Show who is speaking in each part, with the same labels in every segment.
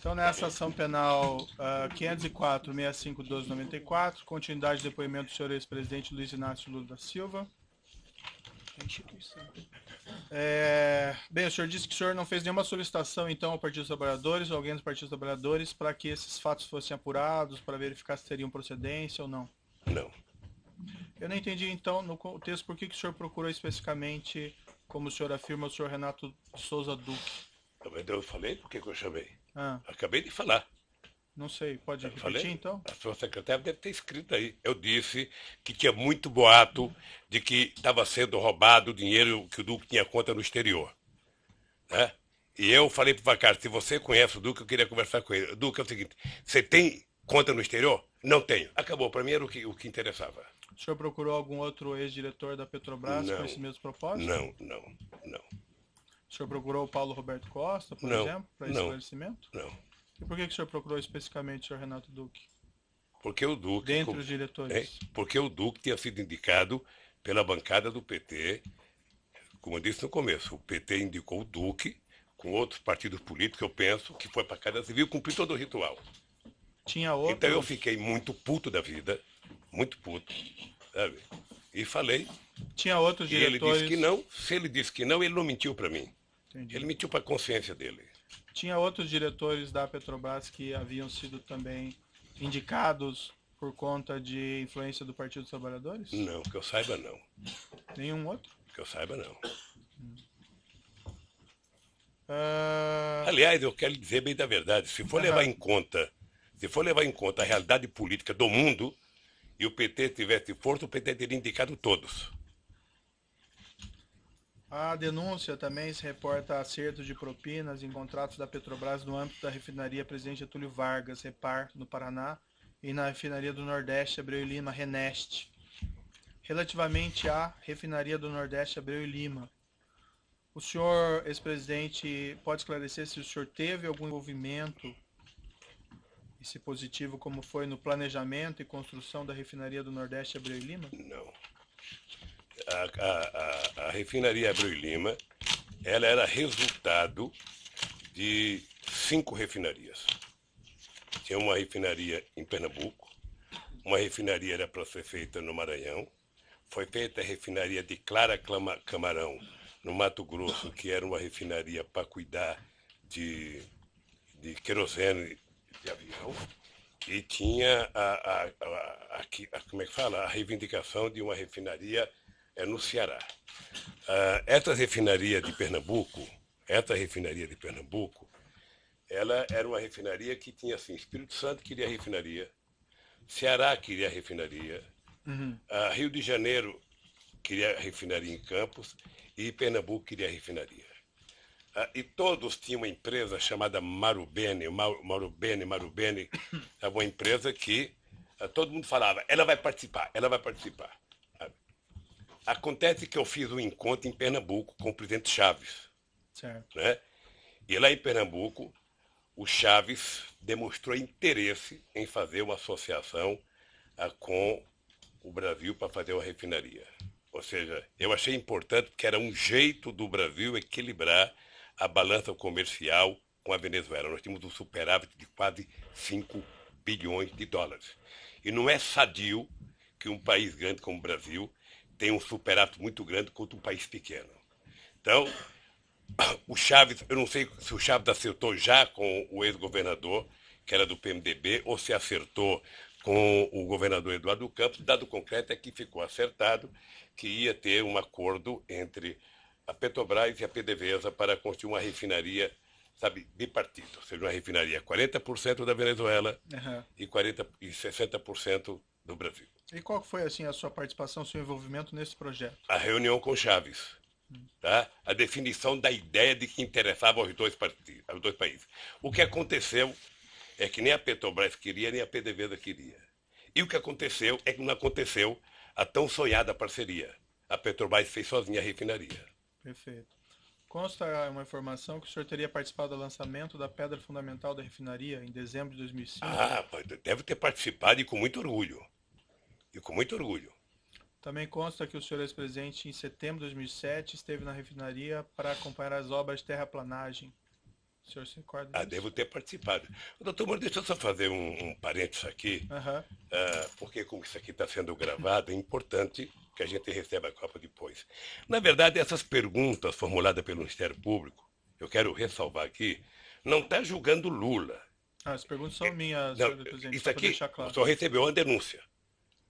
Speaker 1: Então, nessa ação penal 504-65-1294, continuidade de depoimento do senhor ex-presidente Luiz Inácio Lula da Silva. Bem, o senhor disse que o senhor não fez nenhuma solicitação, então, ao Partido dos Trabalhadores ou alguém do Partido dos Trabalhadores para que esses fatos fossem apurados, para verificar se teriam procedência ou não?
Speaker 2: Não.
Speaker 1: Eu não entendi, então, no texto, por que o senhor procurou especificamente, como o senhor afirma, o senhor Renato de Souza Duque?
Speaker 2: Eu falei por que eu chamei.
Speaker 1: Ah,
Speaker 2: Acabei de falar.
Speaker 1: não sei, pode
Speaker 2: Eu
Speaker 1: repetir,
Speaker 2: falei,
Speaker 1: então?
Speaker 2: a sua secretária deve ter escrito aí. Eu disse que tinha muito boato de que estava sendo roubado o dinheiro que o Duque tinha conta no exterior. Né? E eu falei para o Vacar, se você conhece o Duque, eu queria conversar com ele. Duque, é o seguinte, você tem conta no exterior? Não tenho. Acabou, para mim era o que interessava.
Speaker 1: O senhor procurou algum outro ex-diretor da Petrobras com
Speaker 2: Não,
Speaker 1: esse mesmo propósito?
Speaker 2: não.
Speaker 1: O senhor procurou o Paulo Roberto Costa, por
Speaker 2: Não,
Speaker 1: exemplo, para
Speaker 2: não,
Speaker 1: esclarecimento?
Speaker 2: não.
Speaker 1: E por que o senhor procurou especificamente o senhor Renato Duque?
Speaker 2: Porque o Duque,
Speaker 1: Dentre os diretores.
Speaker 2: porque o Duque tinha sido indicado pela bancada do PT, como eu disse no começo, o PT indicou o Duque com outros partidos políticos, eu penso, que foi para a Casa Civil cumprir todo o ritual.
Speaker 1: Tinha outros...
Speaker 2: Então eu fiquei muito puto da vida, muito puto, sabe? E falei,
Speaker 1: Tinha outros
Speaker 2: e ele
Speaker 1: diretores...
Speaker 2: disse que não, se ele disse que não, ele não mentiu para mim.
Speaker 1: Entendi.
Speaker 2: Ele mentiu para a consciência dele.
Speaker 1: Tinha outros diretores da Petrobras que haviam sido também indicados por conta de influência do Partido dos Trabalhadores?
Speaker 2: Não, que eu saiba não.
Speaker 1: Nenhum outro?
Speaker 2: Que eu saiba não.
Speaker 1: Ah,
Speaker 2: Aliás, eu quero lhe dizer bem da verdade, se for levar em conta a realidade política do mundo, e o PT tivesse força, o PT teria indicado todos.
Speaker 1: A denúncia também se reporta a acertos de propinas em contratos da Petrobras no âmbito da refinaria Presidente Getúlio Vargas, Repar, no Paraná, e na refinaria do Nordeste, Abreu e Lima, Reneste. Relativamente à refinaria do Nordeste, Abreu e Lima, o senhor, ex-presidente, pode esclarecer se o senhor teve algum envolvimento, e se positivo, como foi no planejamento e construção da refinaria do Nordeste, Abreu e Lima?
Speaker 2: Não. A refinaria Abreu e Lima, ela era resultado de 5 refinarias. Tinha uma refinaria em Pernambuco, uma refinaria era para ser feita no Maranhão, foi feita a refinaria de Clara Camarão, no Mato Grosso, que era uma refinaria para cuidar de querosene de avião, e tinha como é que fala? A reivindicação de uma refinaria no Ceará. Essa refinaria de Pernambuco, ela era uma refinaria que tinha assim, Espírito Santo queria refinaria, Ceará queria refinaria, Rio de Janeiro queria refinaria em Campos e Pernambuco queria refinaria. E todos tinham uma empresa chamada Marubeni, uma empresa que todo mundo falava, ela vai participar. Sabe? Acontece que eu fiz um encontro em Pernambuco com o presidente Chaves.
Speaker 1: Certo.
Speaker 2: Né? E lá em Pernambuco, o Chaves demonstrou interesse em fazer uma associação com o Brasil para fazer uma refinaria. Ou seja, eu achei importante porque era um jeito do Brasil equilibrar a balança comercial com a Venezuela. Nós tínhamos um superávit de quase 5 bilhões de dólares. E não é sadio que um país grande como o Brasil tenha um superávit muito grande contra um país pequeno. Então, o Chaves, eu não sei se o Chaves acertou já com o ex-governador, que era do PMDB, ou se acertou com o governador Eduardo Campos. Dado concreto é que ficou acertado que ia ter um acordo entre a Petrobras e a PDVSA para construir uma refinaria, sabe, bipartida, ou seja, uma refinaria 40% da Venezuela e 60% do Brasil.
Speaker 1: E qual foi assim a sua participação, seu envolvimento nesse projeto?
Speaker 2: A reunião com Chaves, tá? A definição da ideia de que interessava aos dois países. O que aconteceu é que nem a Petrobras queria, nem a PDVSA queria. E o que aconteceu é que não aconteceu a tão sonhada parceria. A Petrobras fez sozinha a refinaria.
Speaker 1: Perfeito. Consta uma informação que o senhor teria participado do lançamento da pedra fundamental da refinaria em dezembro de 2005?
Speaker 2: Deve ter participado e com muito orgulho.
Speaker 1: Também consta que o senhor ex-presidente, em setembro de 2007, esteve na refinaria para acompanhar as obras de terraplanagem. O senhor se recorda
Speaker 2: Ah,
Speaker 1: disso?
Speaker 2: devo ter participado. Doutor Moro, deixa eu só fazer um parênteses aqui,
Speaker 1: Aham.
Speaker 2: porque como isso aqui está sendo gravado, é importante que a gente receba a Copa depois. Na verdade, essas perguntas formuladas pelo Ministério Público, eu quero ressalvar aqui, não está julgando Lula.
Speaker 1: As perguntas são minhas,
Speaker 2: Não,
Speaker 1: senhor presidente,
Speaker 2: isso
Speaker 1: só para
Speaker 2: aqui,
Speaker 1: deixar
Speaker 2: o
Speaker 1: claro.
Speaker 2: senhor recebeu uma denúncia.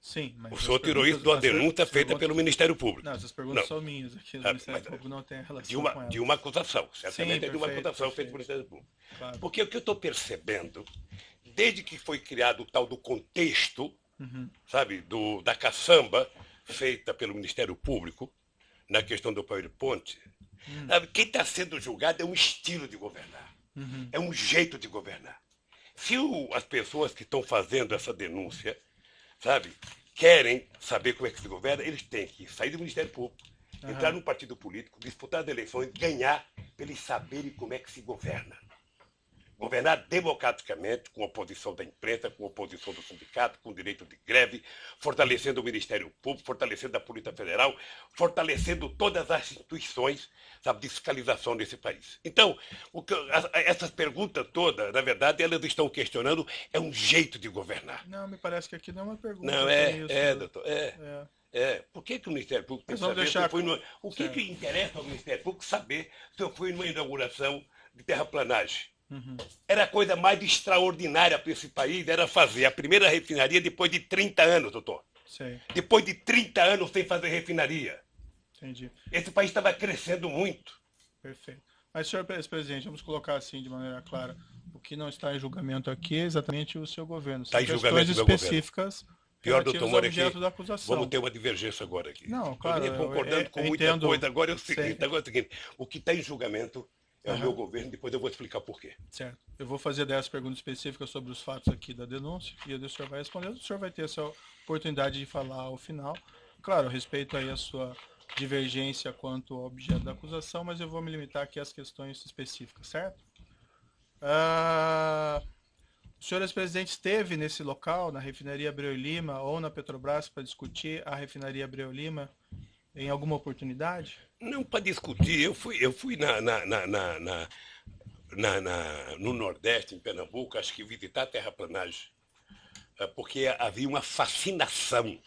Speaker 1: Sim, mas
Speaker 2: O
Speaker 1: as
Speaker 2: senhor tirou isso de uma
Speaker 1: perguntas,
Speaker 2: denúncia feita
Speaker 1: perguntas,
Speaker 2: pelo Ministério Público.
Speaker 1: não, essas perguntas
Speaker 2: Não,
Speaker 1: são minhas aqui, o
Speaker 2: ah,
Speaker 1: Ministério
Speaker 2: mas,
Speaker 1: Público não tem relação
Speaker 2: de uma,
Speaker 1: com
Speaker 2: de
Speaker 1: elas.
Speaker 2: uma acusação, certamente
Speaker 1: Sim,
Speaker 2: é de uma
Speaker 1: perfeito,
Speaker 2: acusação feita pelo
Speaker 1: perfeito.
Speaker 2: Ministério Público.
Speaker 1: Claro.
Speaker 2: Porque o que eu estou percebendo, desde que foi criado o tal do contexto, sabe, da caçamba feita pelo Ministério Público, na questão do PowerPoint, sabe, quem está sendo julgado é um estilo de governar, é um jeito de governar. Se as pessoas que estão fazendo essa denúncia, sabe, querem saber como é que se governa, eles têm que sair do Ministério Público, entrar num partido político, disputar as eleições, ganhar, para eles saberem como é que se governa. Governar democraticamente, com oposição da imprensa, com oposição do sindicato, com direito de greve, fortalecendo o Ministério Público, fortalecendo a Polícia Federal, fortalecendo todas as instituições, sabe, de fiscalização desse país. Então, essas perguntas todas, na verdade, elas estão questionando é um jeito de governar.
Speaker 1: Não, me parece que aqui não é uma pergunta.
Speaker 2: Não, doutor, por que o Ministério Público tem que saber se eu fui o que interessa ao Ministério Público saber se eu fui numa inauguração de terraplanagem? Era a coisa mais extraordinária para esse país, era fazer a primeira refinaria depois de 30 anos, doutor.
Speaker 1: Sei.
Speaker 2: Depois de 30 anos sem fazer refinaria.
Speaker 1: Entendi.
Speaker 2: Esse país estava crescendo muito.
Speaker 1: Perfeito. Mas, senhor presidente, vamos colocar assim de maneira clara. O que não está em julgamento aqui é exatamente o seu governo. São
Speaker 2: Está em julgamento do meu
Speaker 1: específicas
Speaker 2: Pior, doutor Moro,
Speaker 1: objeto da acusação.
Speaker 2: Vamos ter uma divergência agora aqui.
Speaker 1: Não, claro.
Speaker 2: Eu concordando com muita coisa. Agora é o seguinte, o que está em julgamento é o meu governo, depois eu vou explicar por quê.
Speaker 1: Certo. Eu vou fazer 10 perguntas específicas sobre os fatos aqui da denúncia, e o senhor vai responder. O senhor vai ter essa oportunidade de falar ao final. Claro, eu respeito aí a sua divergência quanto ao objeto da acusação, mas eu vou me limitar aqui às questões específicas, certo? O senhor ex-presidente esteve nesse local, na refinaria Abreu e Lima, ou na Petrobras, para discutir a refinaria Abreu e Lima em alguma oportunidade?
Speaker 2: Não para discutir, eu fui no Nordeste, em Pernambuco, acho que visitar a terraplanagem, porque havia uma fascinação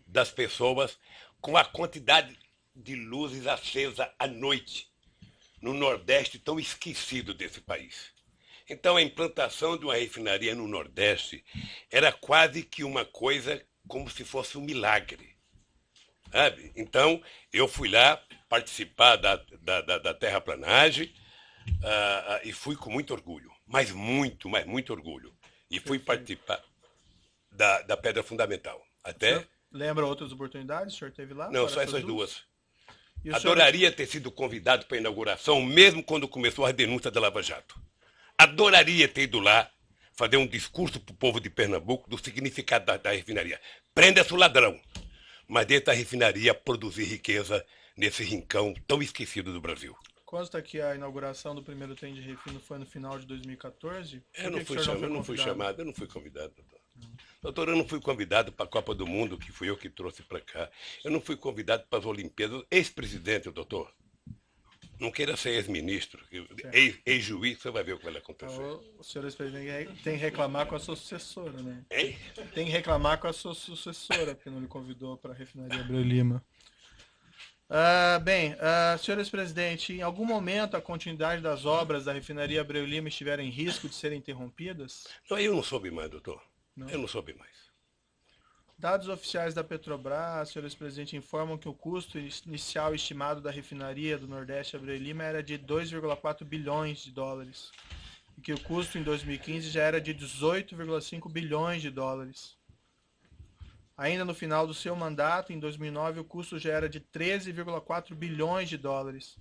Speaker 2: das pessoas com a quantidade de luzes acesas à noite no Nordeste tão esquecido desse país. Então a implantação de uma refinaria no Nordeste era quase que uma coisa como se fosse um milagre. Sabe? Então eu fui lá participar da terraplanagem e fui com muito orgulho, mas muito orgulho. E fui participar da pedra fundamental. Até...
Speaker 1: Lembra outras oportunidades? O senhor teve lá?
Speaker 2: Não, só essas duas.
Speaker 1: E
Speaker 2: Adoraria ter sido convidado para a inauguração, mesmo quando começou a denúncia da Lava Jato. Adoraria ter ido lá fazer um discurso para o povo de Pernambuco do significado da refinaria. Prenda-se o ladrão, mas deixa a refinaria produzir riqueza nesse rincão tão esquecido do Brasil.
Speaker 1: Consta que a inauguração do primeiro trem de refino foi no final de 2014?
Speaker 2: Eu não fui chamado, eu não fui convidado, doutor. Doutor, eu não fui convidado para a Copa do Mundo, que fui eu que trouxe para cá. Eu não fui convidado para as Olimpíadas. Ex-presidente, doutor. Não queira ser ex-ministro. Ex-juiz, você vai ver o que vai acontecer.
Speaker 1: O senhor ex-presidente tem que reclamar com a sua sucessora, né?
Speaker 2: Hein?
Speaker 1: Tem que reclamar com a sua sucessora, porque não lhe convidou para a refinaria Abreu e Lima. Senhor ex-presidente, em algum momento a continuidade das obras da refinaria Abreu e Lima estiveram em risco de serem interrompidas?
Speaker 2: Não, eu não soube mais, doutor.
Speaker 1: Não.
Speaker 2: Eu não soube mais.
Speaker 1: Dados oficiais da Petrobras, senhor ex-presidente, informam que o custo inicial estimado da refinaria do Nordeste Abreu e Lima era de 2,4 bilhões de dólares. E que o custo em 2015 já era de 18,5 bilhões de dólares. Ainda no final do seu mandato, em 2009, o custo já era de 13,4 bilhões de dólares.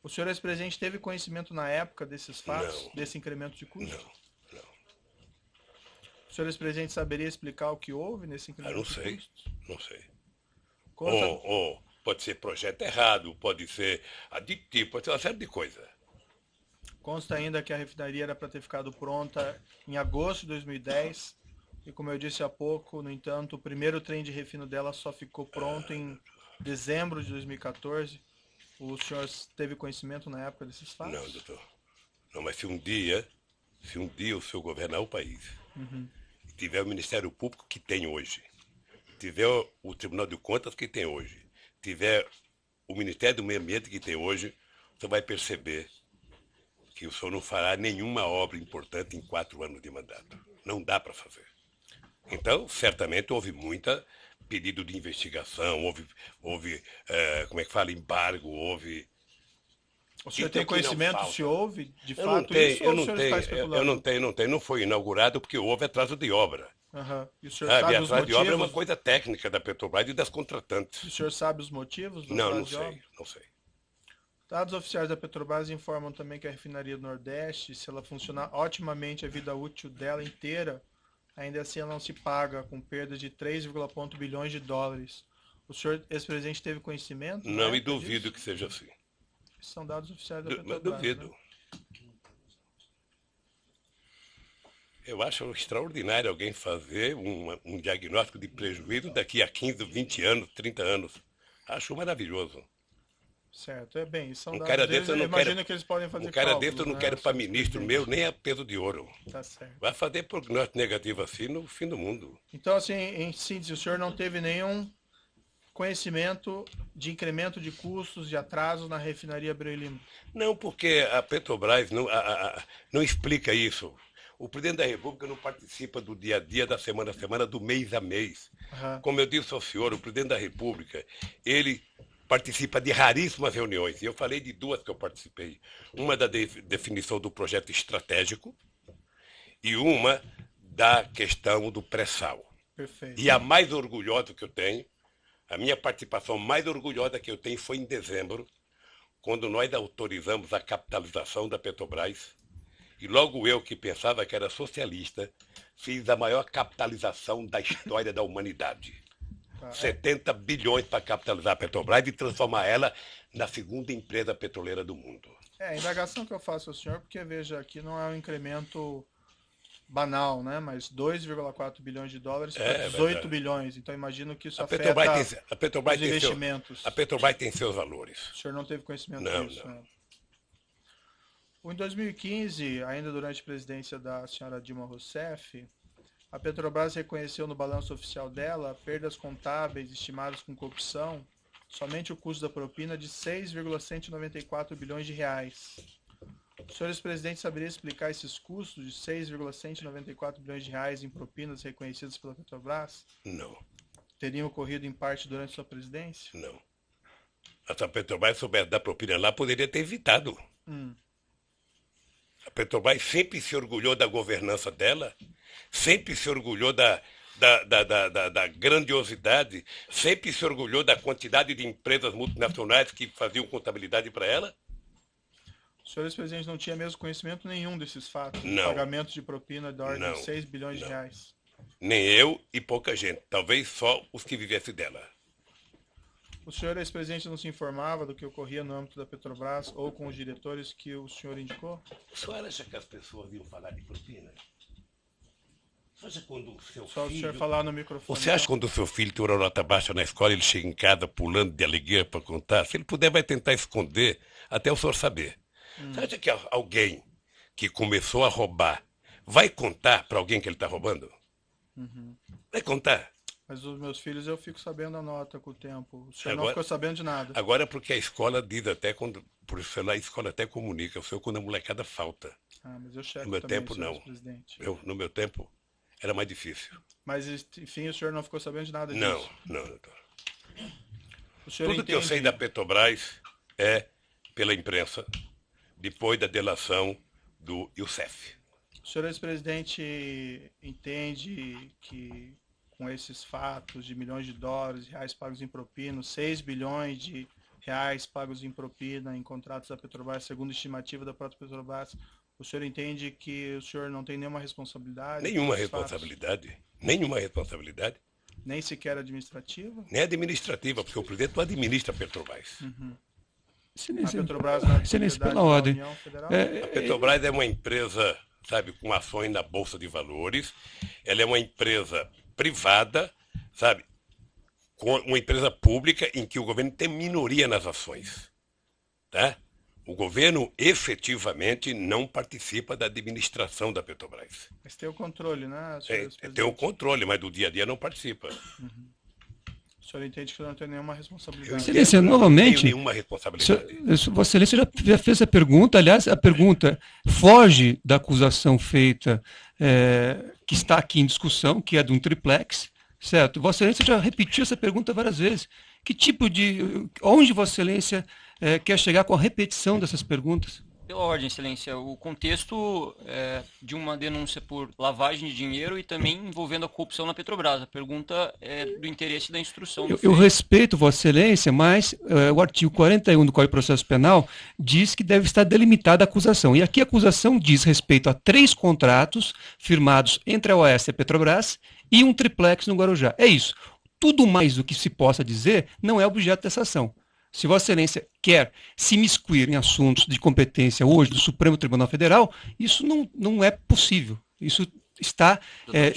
Speaker 1: O senhor ex-presidente teve conhecimento na época desses fatos,
Speaker 2: Não.
Speaker 1: desse incremento de custo?
Speaker 2: Não.
Speaker 1: O senhor ex-presidente saberia explicar o que houve nesse incremento de custos?
Speaker 2: Não sei.
Speaker 1: Consta...
Speaker 2: Pode ser projeto errado, pode ser aditivo, pode ser uma série de coisas.
Speaker 1: Consta ainda que a refinaria era para ter ficado pronta em agosto de 2010 e, como eu disse há pouco, no entanto, o primeiro trem de refino dela só ficou pronto em dezembro de 2014. O senhor teve conhecimento na época desses fatos?
Speaker 2: Não, doutor. Não, mas se um dia o senhor governar o país, e tiver o Ministério Público que tem hoje, tiver o Tribunal de Contas que tem hoje, tiver o Ministério do Meio Ambiente que tem hoje, você vai perceber que o senhor não fará nenhuma obra importante em 4 anos de mandato. Não dá para fazer. Então, certamente houve muita pedido de investigação, houve como é que fala, embargo, houve...
Speaker 1: O senhor tem conhecimento se houve, de
Speaker 2: Eu não
Speaker 1: fato,
Speaker 2: tenho,
Speaker 1: isso,
Speaker 2: eu
Speaker 1: ou o
Speaker 2: não
Speaker 1: senhor
Speaker 2: tenho,
Speaker 1: está especulando?
Speaker 2: eu não tenho, não foi inaugurado porque houve atraso de obra.
Speaker 1: E o senhor
Speaker 2: Sabe,
Speaker 1: sabe os
Speaker 2: atraso de obra é uma
Speaker 1: motivos?
Speaker 2: coisa técnica da Petrobras e das contratantes.
Speaker 1: O senhor sabe os motivos do
Speaker 2: Não,
Speaker 1: atraso
Speaker 2: não
Speaker 1: de obra?
Speaker 2: sei, não sei.
Speaker 1: Dados oficiais da Petrobras informam também que a refinaria do Nordeste, se ela funcionar otimamente a vida útil dela inteira, ainda assim ela não se paga, com perda de 3,1 bilhões de dólares. O senhor, ex-presidente, teve conhecimento?
Speaker 2: Não, e duvido que seja assim.
Speaker 1: São dados oficiais da
Speaker 2: Mas
Speaker 1: Petrobras.
Speaker 2: duvido.
Speaker 1: Né?
Speaker 2: Eu acho extraordinário alguém fazer um diagnóstico de prejuízo daqui a 15, 20 anos, 30 anos. Acho maravilhoso.
Speaker 1: Certo, é bem, são
Speaker 2: Um
Speaker 1: dados
Speaker 2: cara
Speaker 1: deles,
Speaker 2: desse eu não
Speaker 1: imagino
Speaker 2: quero,
Speaker 1: que eles podem fazer
Speaker 2: um cara
Speaker 1: cálculos,
Speaker 2: desse eu não
Speaker 1: né,
Speaker 2: quero para
Speaker 1: senhor
Speaker 2: ministro
Speaker 1: presidente?
Speaker 2: meu nem a peso de ouro.
Speaker 1: Tá certo.
Speaker 2: Vai fazer prognóstico negativo assim no fim do mundo.
Speaker 1: Então, assim, em síntese, o senhor não teve nenhum conhecimento de incremento de custos, de atraso na refinaria Abreu e Lima?
Speaker 2: Não, porque a Petrobras não explica isso. O presidente da República não participa do dia a dia, da semana a semana, do mês a mês. Como eu disse ao senhor, o presidente da República, ele participa de raríssimas reuniões. E eu falei de 2 que eu participei. Uma da definição do projeto estratégico e uma da questão do pré-sal.
Speaker 1: Perfeito.
Speaker 2: E a mais orgulhosa que eu tenho, a minha participação mais orgulhosa que eu tenho foi em dezembro, quando nós autorizamos a capitalização da Petrobras. E logo eu, que pensava que era socialista, fiz a maior capitalização da história da humanidade. 70 bilhões para capitalizar a Petrobras e transformar ela na segunda empresa petroleira do mundo.
Speaker 1: A indagação que eu faço ao senhor, porque veja, aqui não é um incremento banal, né? Mas 2,4 bilhões de dólares para 18 bilhões. Então imagino que isso afeta os investimentos.
Speaker 2: A Petrobras tem seus valores.
Speaker 1: O senhor não teve conhecimento disso?
Speaker 2: Não.
Speaker 1: Né? Em 2015, ainda durante a presidência da senhora Dilma Rousseff, a Petrobras reconheceu no balanço oficial dela perdas contábeis estimadas com corrupção, somente o custo da propina de 6,194 bilhões de reais. O senhor ex-presidente saberia explicar esses custos de 6,194 bilhões de reais em propinas reconhecidas pela Petrobras?
Speaker 2: Não.
Speaker 1: Teriam ocorrido em parte durante sua presidência?
Speaker 2: Não. Se a Petrobras soubesse dar propina lá, poderia ter evitado. A Petrobras sempre se orgulhou da governança dela, sempre se orgulhou da grandiosidade, sempre se orgulhou da quantidade de empresas multinacionais que faziam contabilidade para ela.
Speaker 1: O senhor ex-presidente não tinha mesmo conhecimento nenhum desses fatos?
Speaker 2: Não.
Speaker 1: Pagamento de propina da ordem de 6 bilhões de reais?
Speaker 2: Nem eu e pouca gente. Talvez só os que vivessem dela.
Speaker 1: O senhor ex-presidente não se informava do que ocorria no âmbito da Petrobras ou com os diretores que o senhor indicou?
Speaker 2: O senhor acha que as pessoas iam falar de propina? Você acha quando o seu
Speaker 1: Só
Speaker 2: filho...
Speaker 1: o senhor falar no microfone.
Speaker 2: Você acha que quando o seu filho tem uma nota baixa na escola, ele chega em casa pulando de alegria para contar? Se ele puder, vai tentar esconder até o senhor saber. Você acha que alguém que começou a roubar vai contar para alguém que ele está roubando? Vai contar.
Speaker 1: Mas os meus filhos eu fico sabendo a nota com o tempo. O senhor não ficou sabendo de nada.
Speaker 2: Agora porque a escola diz até, por celular, a escola até comunica. O senhor quando a molecada falta.
Speaker 1: Mas eu checo
Speaker 2: no meu
Speaker 1: também,
Speaker 2: tempo, não. No meu tempo, era mais difícil.
Speaker 1: Mas, enfim, o senhor não ficou sabendo de nada disso?
Speaker 2: Não, doutor.
Speaker 1: Tudo
Speaker 2: que eu sei da Petrobras é pela imprensa, depois da delação do Youssef.
Speaker 1: O senhor ex-presidente entende que com esses fatos de milhões de dólares, reais pagos em propina, 6 bilhões de reais pagos em propina em contratos da Petrobras, segundo a estimativa da própria Petrobras, o senhor entende que o senhor não tem nenhuma responsabilidade?
Speaker 2: Nenhuma responsabilidade. Nenhuma responsabilidade.
Speaker 1: Nem sequer administrativa?
Speaker 2: Nem administrativa, porque o presidente não administra a Petrobras.
Speaker 1: A Petrobras não é
Speaker 3: Excelência, pela ordem.
Speaker 1: União Federal?
Speaker 2: A Petrobras é uma empresa, sabe, com ações na Bolsa de Valores. Ela é uma empresa privada, sabe, com uma empresa pública em que o governo tem minoria nas ações. Tá? O governo efetivamente não participa da administração da Petrobras.
Speaker 1: Mas tem o controle, né, senhor presidente?
Speaker 2: Tem o controle, mas do dia a dia não participa.
Speaker 1: O senhor entende que não tem nenhuma responsabilidade?
Speaker 3: Excelência, novamente,
Speaker 2: não tenho nenhuma responsabilidade.
Speaker 3: Vossa Excelência já fez a pergunta, aliás, a pergunta foge da acusação feita, que está aqui em discussão, que é de um triplex, certo? Vossa Excelência já repetiu essa pergunta várias vezes. Que tipo de... Onde Vossa Excelência quer chegar com a repetição dessas perguntas?
Speaker 4: Pela ordem, Excelência, o contexto de uma denúncia por lavagem de dinheiro e também envolvendo a corrupção na Petrobras. A pergunta é do interesse da instrução.
Speaker 3: Eu respeito Vossa Excelência, mas o artigo 41 do Código de Processo Penal diz que deve estar delimitada a acusação. E aqui a acusação diz respeito a 3 contratos firmados entre a OAS e a Petrobras e um triplex no Guarujá. É isso. Tudo mais do que se possa dizer não é objeto dessa ação. Se Vossa Excelência quer se imiscuir em assuntos de competência hoje do Supremo Tribunal Federal, isso não é possível. Isso está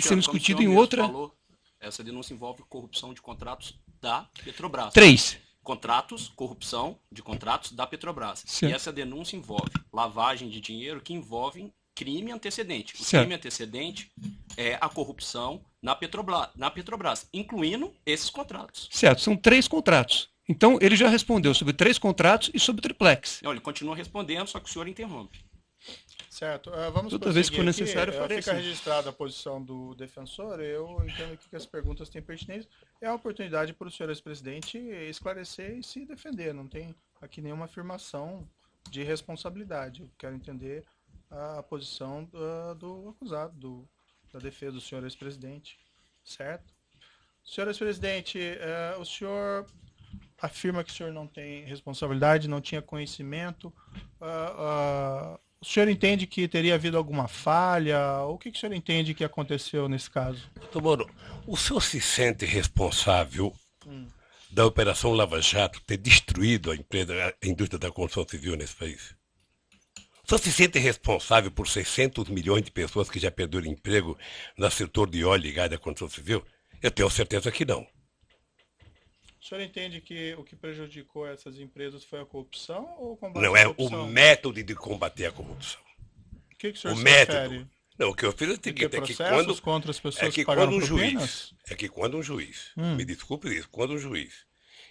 Speaker 3: sendo discutido em outra...
Speaker 5: Falou, essa denúncia envolve corrupção de contratos da Petrobras.
Speaker 3: 3.
Speaker 5: Contratos, corrupção de contratos da Petrobras.
Speaker 3: Certo.
Speaker 5: E essa denúncia envolve lavagem de dinheiro que envolve crime antecedente. O
Speaker 3: Certo.
Speaker 5: crime antecedente é a corrupção na Petrobras, incluindo esses contratos.
Speaker 3: Certo, são 3 contratos. Então, ele já respondeu sobre 3 contratos e sobre o triplex.
Speaker 5: Não, ele continua respondendo, só que o senhor interrompe.
Speaker 1: Certo. Vamos
Speaker 3: Toda vez que for
Speaker 1: prosseguir
Speaker 3: necessário,
Speaker 1: aqui.
Speaker 3: eu farei
Speaker 1: Fica
Speaker 3: assim.
Speaker 1: registrada a posição do defensor. Eu entendo aqui que as perguntas têm pertinência. É a oportunidade para o senhor ex-presidente esclarecer e se defender. Não tem aqui nenhuma afirmação de responsabilidade. Eu quero entender a posição do acusado, da defesa do senhor ex-presidente. Certo? Senhor ex-presidente, o senhor afirma que o senhor não tem responsabilidade, não tinha conhecimento. O senhor entende que teria havido alguma falha? O que o senhor entende que aconteceu nesse caso?
Speaker 2: Doutor Moro, o senhor se sente responsável da Operação Lava Jato ter destruído a indústria da construção civil nesse país? O senhor se sente responsável por 600 milhões de pessoas que já perderam emprego no setor de óleo e gás da construção civil? Eu tenho certeza que não.
Speaker 1: O senhor entende que o que prejudicou essas empresas foi a corrupção ou o combate
Speaker 2: Não,
Speaker 1: à
Speaker 2: é o
Speaker 1: corrupção?
Speaker 2: método de combater a corrupção.
Speaker 1: O que o senhor
Speaker 2: O
Speaker 1: se
Speaker 2: método.
Speaker 1: refere?
Speaker 2: Não, o que eu fiz é o
Speaker 1: De ter
Speaker 2: seguinte, é que
Speaker 1: processos contra as pessoas
Speaker 2: é que
Speaker 1: que pagaram
Speaker 2: quando um
Speaker 1: propinas?
Speaker 2: juiz, me desculpe isso, quando um juiz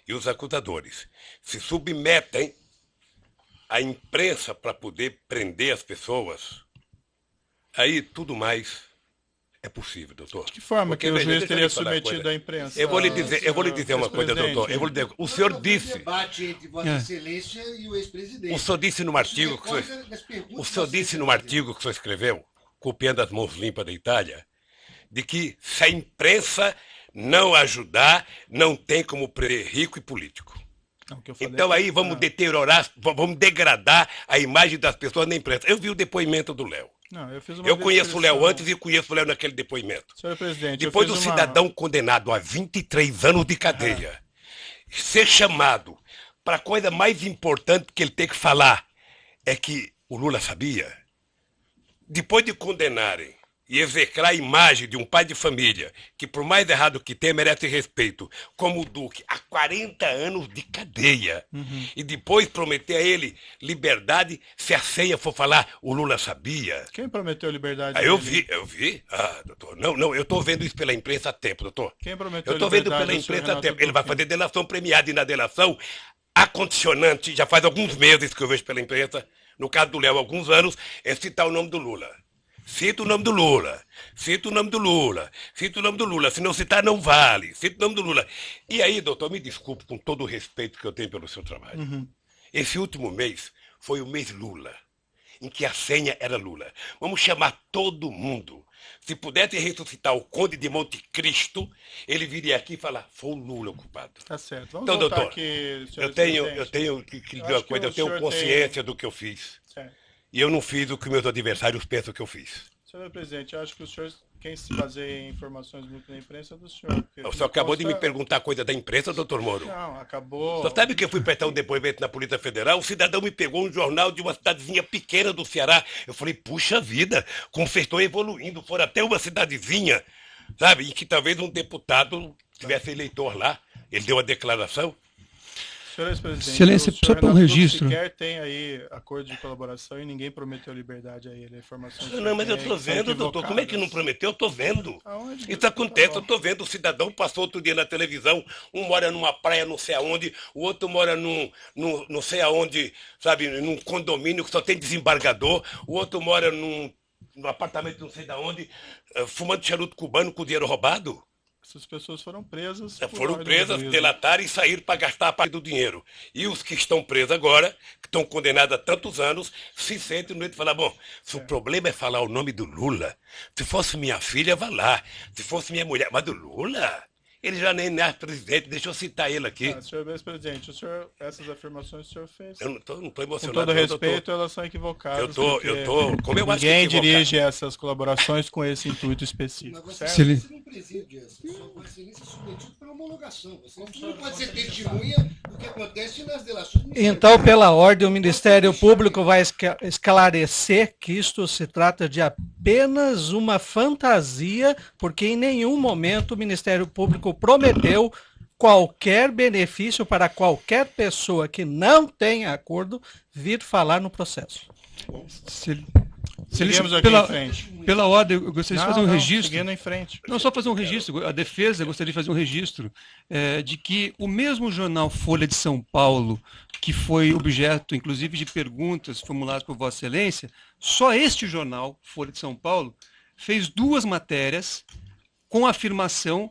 Speaker 2: e os acusadores se submetem à imprensa para poder prender as pessoas, aí tudo mais é possível, doutor.
Speaker 1: De que forma
Speaker 2: Porque,
Speaker 1: que o
Speaker 2: veja,
Speaker 1: juiz
Speaker 2: deixa eu
Speaker 1: teria
Speaker 2: lhe falar uma
Speaker 1: submetido
Speaker 2: coisa.
Speaker 1: a imprensa?
Speaker 2: Eu vou lhe dizer uma coisa, doutor. O senhor disse,
Speaker 6: debate entre Vossa Excelência e o ex-presidente.
Speaker 2: o senhor disse num artigo que o senhor disse num artigo que o senhor escreveu, copiando as mãos limpas da Itália, de que se a imprensa não ajudar, não tem como prender rico e político.
Speaker 1: Não, o que eu falei
Speaker 2: Então
Speaker 1: é que-
Speaker 2: aí vamos deteriorar, vamos degradar a imagem das pessoas na imprensa. Eu vi o depoimento do Léo.
Speaker 1: Não, eu fiz uma
Speaker 2: Eu conheço o Léo
Speaker 1: descrição.
Speaker 2: antes e conheço o Léo naquele depoimento.
Speaker 1: Senhor presidente,
Speaker 2: Depois
Speaker 1: eu
Speaker 2: do
Speaker 1: fiz uma...
Speaker 2: cidadão condenado a 23 anos de cadeia ser chamado para a coisa mais importante que ele tem que falar é que o Lula sabia. Depois de condenarem e execrar a imagem de um pai de família que, por mais errado que tenha, merece respeito, como o Duque, há 40 anos de cadeia, e depois prometer a ele liberdade se a ceia for falar o Lula sabia.
Speaker 1: Quem prometeu liberdade?
Speaker 2: Ah, eu
Speaker 1: dele?
Speaker 2: vi. Ah, doutor, não, eu estou vendo isso pela imprensa há tempo, doutor.
Speaker 1: Quem prometeu
Speaker 2: Eu estou vendo
Speaker 1: liberdade
Speaker 2: pela
Speaker 1: ao senhor
Speaker 2: imprensa há
Speaker 1: Renato
Speaker 2: tempo. Ele vai
Speaker 1: Duque?
Speaker 2: fazer delação premiada e na delação, a condicionante, já faz alguns meses que eu vejo pela imprensa, no caso do Léo, alguns anos, é citar o nome do Lula. Cita o nome do Lula, cita o nome do Lula, cita o nome do Lula, se não citar não vale, cita o nome do Lula. E aí, doutor, me desculpe com todo o respeito que eu tenho pelo seu trabalho. Esse último mês foi o mês Lula, em que a senha era Lula. Vamos chamar todo mundo. Se pudesse ressuscitar o Conde de Monte Cristo, ele viria aqui e falar, foi o Lula o culpado.
Speaker 1: Tá certo. Vamos
Speaker 2: Então,
Speaker 1: voltar
Speaker 2: doutor,
Speaker 1: aqui, senhor
Speaker 2: eu tenho
Speaker 1: presidente.
Speaker 2: que lhe
Speaker 1: Eu
Speaker 2: dizer uma
Speaker 1: acho que
Speaker 2: coisa,
Speaker 1: o
Speaker 2: eu tenho
Speaker 1: senhor
Speaker 2: consciência do que eu fiz.
Speaker 1: Certo.
Speaker 2: E eu não fiz o que meus adversários pensam que eu fiz.
Speaker 1: Senhor presidente, eu acho que o senhor, quem se baseia em informações muito na imprensa é do senhor. porque
Speaker 2: O senhor acabou de me
Speaker 1: consta-
Speaker 2: perguntar coisa da imprensa, doutor Moro.
Speaker 1: Não, acabou.
Speaker 2: O senhor sabe que eu fui prestar um depoimento na Polícia Federal? O cidadão me pegou um jornal de uma cidadezinha pequena do Ceará. Eu falei, puxa vida, como vocês estão evoluindo. Foram até uma cidadezinha, sabe? Em que talvez um deputado tivesse eleitor lá. Ele deu uma declaração.
Speaker 1: Senhor ex-presidente,
Speaker 3: Excelência,
Speaker 1: o
Speaker 3: só
Speaker 1: senhor
Speaker 3: para um
Speaker 1: Renato
Speaker 3: registro.
Speaker 1: sequer tem aí acordo de colaboração e ninguém prometeu liberdade a ele. A informação que o
Speaker 2: Não,
Speaker 1: senhor
Speaker 2: mas eu
Speaker 1: tem
Speaker 2: tô
Speaker 1: que são
Speaker 2: vendo, doutor. Como é que não
Speaker 1: equivocadas.
Speaker 2: prometeu? Eu tô vendo.
Speaker 1: Aonde?
Speaker 2: Isso acontece,
Speaker 1: Tá
Speaker 2: eu tô vendo. O cidadão passou outro dia na televisão, um mora numa praia não sei aonde, o outro mora num não sei aonde, sabe, num condomínio que só tem desembargador, o outro mora num apartamento não sei da onde, fumando charuto cubano com dinheiro roubado.
Speaker 1: Essas pessoas foram presas. por
Speaker 2: Foram
Speaker 1: ordem do
Speaker 2: presas,
Speaker 1: juízo.
Speaker 2: delataram e saíram para gastar a parte do dinheiro. E os que estão presos agora, que estão condenados a tantos anos, se sentem no meio de falar, bom, se o problema é falar o nome do Lula, se fosse minha filha, vá lá. Se fosse minha mulher, mas do Lula? Ele já nem é presidente, deixa eu citar ele aqui.
Speaker 1: Senhor ex-presidente, essas afirmações que o senhor fez,
Speaker 2: Eu não tô
Speaker 1: com
Speaker 2: emocionado.
Speaker 1: todo
Speaker 2: não,
Speaker 1: respeito,
Speaker 2: doutor.
Speaker 1: elas são equivocadas.
Speaker 2: Eu tô, como eu acho que
Speaker 1: Ninguém
Speaker 2: equivocado.
Speaker 1: dirige essas colaborações com esse intuito específico.
Speaker 6: Mas
Speaker 1: Certo?
Speaker 6: você não preside essa. Sua excelência é submetido para homologação. Você não pode ser testemunha do que acontece nas delações.
Speaker 7: Então, pela ordem, o Ministério Público vai esclarecer que isto se trata de apenas uma fantasia, porque em nenhum momento o Ministério Público prometeu qualquer benefício para qualquer pessoa que não tenha acordo vir falar no processo.
Speaker 1: Seguimos aqui em frente.
Speaker 3: Pela ordem, eu gostaria de fazer um registro.
Speaker 1: Seguindo em frente.
Speaker 3: Não, só fazer um registro. A defesa gostaria de fazer um registro de que o mesmo jornal Folha de São Paulo, que foi objeto, inclusive, de perguntas formuladas por Vossa Excelência, só este jornal, Folha de São Paulo, fez 2 matérias com a afirmação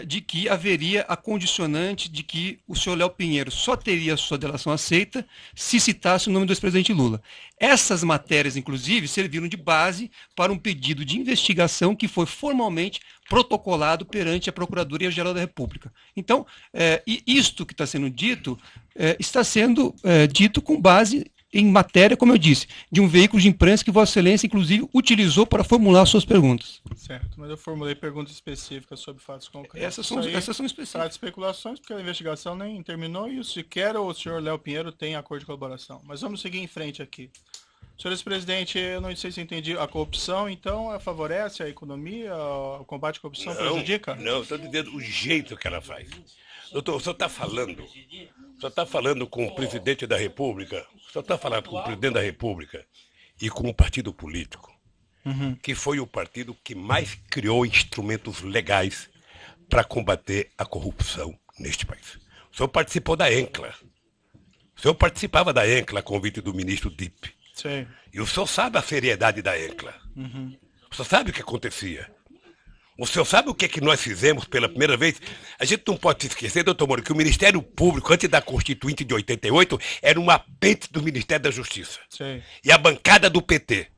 Speaker 3: de que haveria a condicionante de que o senhor Léo Pinheiro só teria a sua delação aceita se citasse o nome do ex-presidente Lula. Essas matérias, inclusive, serviram de base para um pedido de investigação que foi formalmente protocolado perante a Procuradoria-Geral da República. Então, isto que está sendo dito, está sendo dito com base em matéria, como eu disse, de um veículo de imprensa que Vossa Excelência, inclusive, utilizou para formular suas perguntas.
Speaker 1: Certo, mas eu formulei perguntas específicas sobre fatos concretos.
Speaker 3: Essas são
Speaker 1: Isso aí
Speaker 3: específicas.
Speaker 1: trata de especulações, porque a investigação nem terminou e sequer o senhor Léo Pinheiro tem acordo de colaboração. Mas vamos seguir em frente aqui. Senhor ex-presidente, eu não sei se eu entendi, a corrupção, então, favorece a economia, o combate à corrupção prejudica?
Speaker 2: Não, estou dizendo o jeito que ela faz. Doutor, o senhor está falando com o presidente da República, o senhor está falando com o presidente da República e com o partido político, que foi o partido que mais criou instrumentos legais para combater a corrupção neste país. O senhor participou da ENCLA. O senhor participava da ENCLA a convite do ministro Dipp.
Speaker 1: Sim.
Speaker 2: E o senhor sabe a seriedade da ENCLA. O senhor sabe o que acontecia. O senhor sabe o que é que nós fizemos pela primeira vez? A gente não pode se esquecer, doutor Moro, que o Ministério Público, antes da Constituinte de 88, era um apêndice do Ministério da Justiça.
Speaker 1: Sim.
Speaker 2: E a bancada do PT.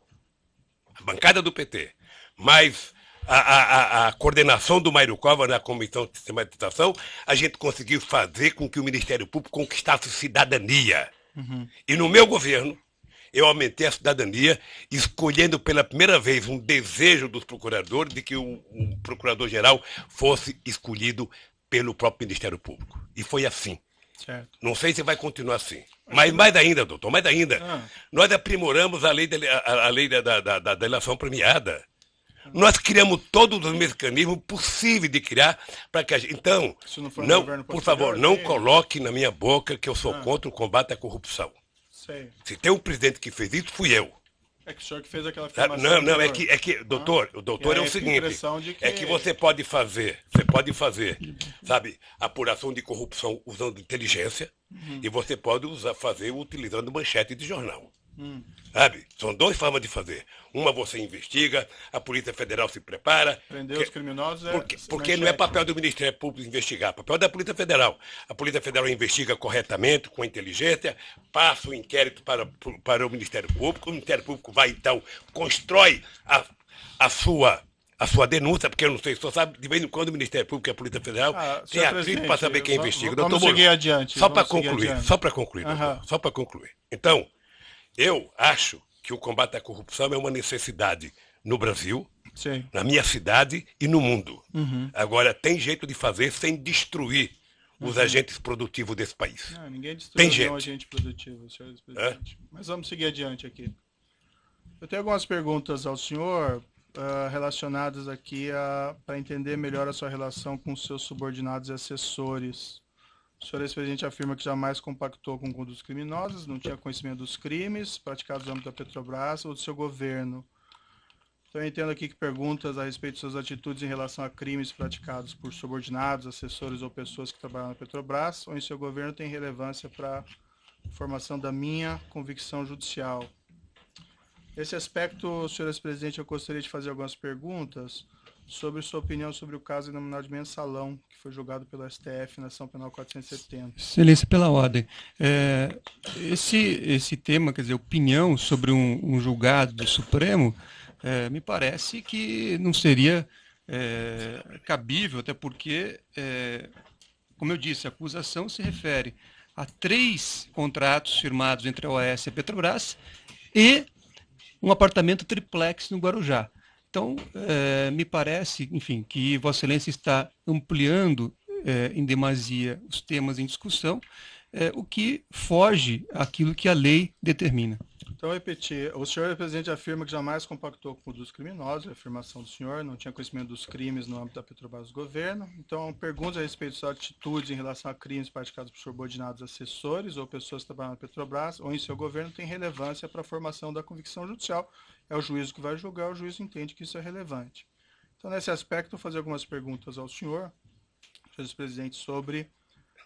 Speaker 2: A bancada do PT. Mas a coordenação do Mário Cova na Comissão de Sistematização, a gente conseguiu fazer com que o Ministério Público conquistasse cidadania. E no meu governo, eu aumentei a cidadania, escolhendo pela primeira vez um desejo dos procuradores de que o procurador-geral fosse escolhido pelo próprio Ministério Público. E foi assim.
Speaker 1: Certo.
Speaker 2: Não sei se vai continuar assim. Mas mais ainda, doutor, mais ainda. Nós aprimoramos a lei da delação premiada. Nós criamos todos os mecanismos possíveis de criar para que a gente... Então,
Speaker 1: Se não for no
Speaker 2: não,
Speaker 1: governo
Speaker 2: por
Speaker 1: posterior,
Speaker 2: favor, não
Speaker 1: tem-
Speaker 2: coloque na minha boca que eu sou contra o combate à corrupção.
Speaker 1: Sei.
Speaker 2: Se tem um presidente que fez isso, fui eu.
Speaker 1: É que o senhor que fez aquela
Speaker 2: Tá?
Speaker 1: afirmação.
Speaker 2: Não, é
Speaker 1: anterior.
Speaker 2: que, doutor, o doutor
Speaker 1: E
Speaker 2: é
Speaker 1: aí
Speaker 2: o
Speaker 1: fica a
Speaker 2: seguinte,
Speaker 1: impressão de que-
Speaker 2: é que você pode fazer, sabe, apuração de corrupção usando inteligência e você pode fazer utilizando manchete de jornal. Sabe? São 2 formas de fazer. Uma você investiga, a Polícia Federal se prepara.
Speaker 1: Prender os criminosos
Speaker 2: Porque não é papel do Ministério Público investigar, é papel da Polícia Federal. A Polícia Federal investiga corretamente, com inteligência, passa o inquérito para o Ministério Público, o Ministério Público vai, então, constrói a sua denúncia, porque eu não sei, só sabe, de vez em quando o Ministério Público e a Polícia Federal tem
Speaker 1: senhor
Speaker 2: atrito
Speaker 1: presidente,
Speaker 2: para saber quem investiga.
Speaker 1: vamos
Speaker 2: Doutor Moro,
Speaker 1: seguir adiante,
Speaker 2: Só para
Speaker 1: vamos seguir
Speaker 2: concluir,
Speaker 1: adiante.
Speaker 2: doutor, só para concluir. Então, eu acho que o combate à corrupção é uma necessidade no Brasil,
Speaker 1: Sim.
Speaker 2: na minha cidade e no mundo. Agora, tem jeito de fazer sem destruir os agentes produtivos desse país.
Speaker 1: Não, ninguém
Speaker 2: Tem
Speaker 1: destruiu
Speaker 2: gente.
Speaker 1: nenhum agente produtivo, senhor presidente. Mas vamos seguir adiante aqui. Eu tenho algumas perguntas ao senhor relacionadas aqui para entender melhor a sua relação com os seus subordinados e assessores. O senhor ex-presidente afirma que jamais compactou com condutas criminosas, não tinha conhecimento dos crimes praticados no âmbito da Petrobras ou do seu governo. Então eu entendo aqui que perguntas a respeito de suas atitudes em relação a crimes praticados por subordinados, assessores ou pessoas que trabalham na Petrobras ou em seu governo têm relevância para a formação da minha convicção judicial. Nesse aspecto, senhor ex-presidente, eu gostaria de fazer algumas perguntas sobre sua opinião sobre o caso denominado de Mensalão, que foi julgado pelo STF na ação penal 470.
Speaker 3: Excelência, pela ordem. Esse tema, quer dizer, opinião sobre um julgado do Supremo, me parece que não seria cabível, até porque, como eu disse, a acusação se refere a 3 contratos firmados entre a OAS e a Petrobras e um apartamento triplex no Guarujá. Então, me parece, enfim, que Vossa Excelência está ampliando em demasia os temas em discussão, o que foge àquilo que a lei determina.
Speaker 1: Então, repetir, o senhor presidente afirma que jamais compactou com condutas criminosas, a afirmação do senhor, não tinha conhecimento dos crimes no âmbito da Petrobras do governo. Então, perguntas a respeito de suas atitudes em relação a crimes praticados por subordinados assessores ou pessoas que trabalham na Petrobras ou em seu governo tem relevância para a formação da convicção judicial. É o juízo que vai julgar, o juiz entende que isso é relevante. Então, nesse aspecto, vou fazer algumas perguntas ao senhor ex-presidente, sobre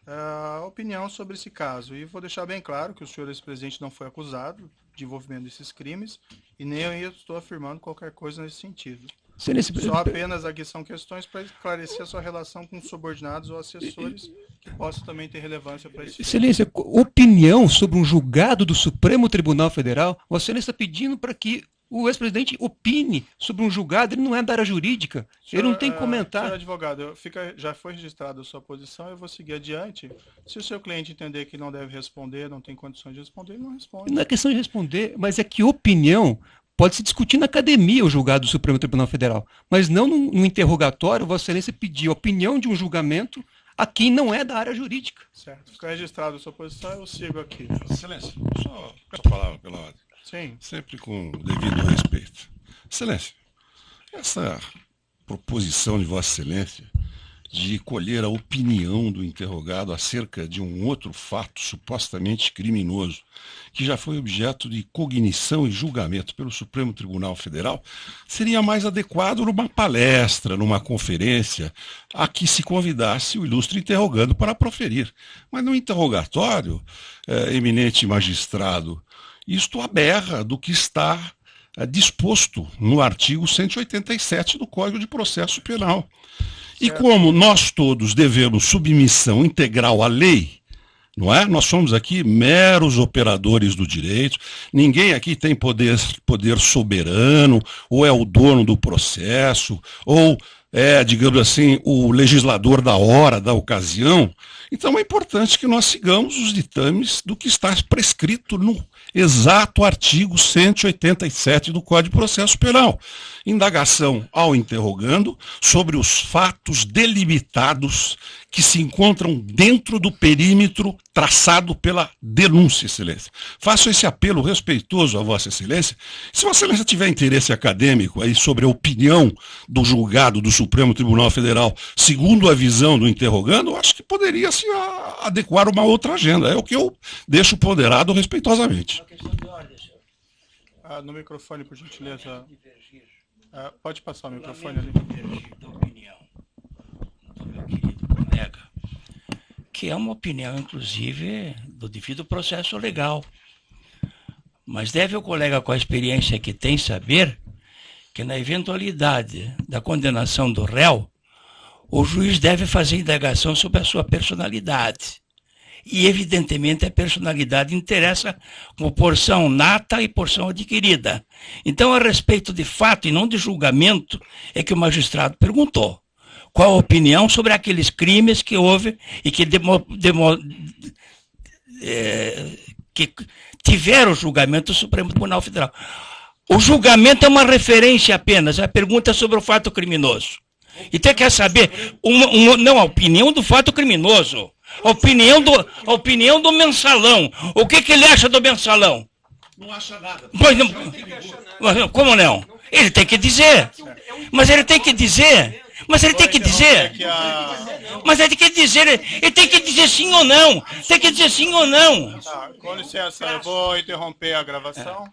Speaker 1: a opinião sobre esse caso. E vou deixar bem claro que o senhor ex-presidente não foi acusado de envolvimento desses crimes e nem eu estou afirmando qualquer coisa nesse sentido. Só apenas aqui são questões para esclarecer a sua relação com subordinados ou assessores que possam também ter relevância para esse
Speaker 3: Excelência, opinião sobre um julgado do Supremo Tribunal Federal, Vossa Excelência está pedindo para que o ex-presidente opine sobre um julgado, ele não é da área jurídica, ele não tem que comentar.
Speaker 1: Senhor advogado, já foi registrada a sua posição, eu vou seguir adiante. Se o seu cliente entender que não deve responder, não tem condições de responder, ele não responde.
Speaker 3: Não é questão de responder, mas é que opinião pode se discutir na academia o julgado do Supremo Tribunal Federal, mas não no interrogatório, Vossa Excelência pedir a opinião de um julgamento a quem não é da área jurídica.
Speaker 1: Certo. Fica registrada a sua posição, eu sigo aqui.
Speaker 8: Excelência, só a palavra pela ordem.
Speaker 1: Sim.
Speaker 8: Sempre com o devido respeito. Excelência, essa proposição de Vossa Excelência de colher a opinião do interrogado acerca de um outro fato supostamente criminoso, que já foi objeto de cognição e julgamento pelo Supremo Tribunal Federal, seria mais adequado numa palestra, numa conferência, a que se convidasse o ilustre interrogando para proferir. Mas no interrogatório, eminente magistrado, isto aberra do que está disposto no artigo 187 do Código de Processo Penal. E como nós todos devemos submissão integral à lei, não é? Nós somos aqui meros operadores do direito, ninguém aqui tem poder soberano, ou é o dono do processo, ou é, digamos assim, o legislador da hora, da ocasião. Então é importante que nós sigamos os ditames do que está prescrito no exato artigo 187 do Código de Processo Penal. Indagação ao interrogando sobre os fatos delimitados que se encontram dentro do perímetro traçado pela denúncia, Excelência. Faço esse apelo respeitoso a Vossa Excelência. Se Vossa Excelência tiver interesse acadêmico aí sobre a opinião do julgado do Supremo Tribunal Federal, segundo a visão do interrogando, acho que poderia se adequar uma outra agenda. É o que eu deixo ponderado respeitosamente.
Speaker 6: Uma questão de ordem, senhor.
Speaker 1: No microfone, por gentileza. Pode passar o microfone ali.
Speaker 9: Da opinião do meu querido colega, que é uma opinião, inclusive, do devido processo legal. Mas deve o colega, com a experiência que tem, saber que na eventualidade da condenação do réu, o juiz deve fazer indagação sobre a sua personalidade. E, evidentemente, a personalidade interessa como porção nata e porção adquirida. Então, a respeito de fato e não de julgamento, é que o magistrado perguntou qual a opinião sobre aqueles crimes que houve e que tiveram o julgamento do Supremo Tribunal Federal. O julgamento é uma referência apenas, a pergunta é sobre o fato criminoso. Então, quer saber, não, a opinião do fato criminoso. A opinião do Mensalão. O que ele acha do Mensalão?
Speaker 8: Não acha nada.
Speaker 9: Pois não, como não? Ele tem que dizer. Mas ele tem que dizer. Mas ele tem que dizer. Mas ele tem que dizer, ele tem que dizer sim ou não. Tem que dizer sim ou não.
Speaker 1: Tá, com licença, eu vou interromper a gravação.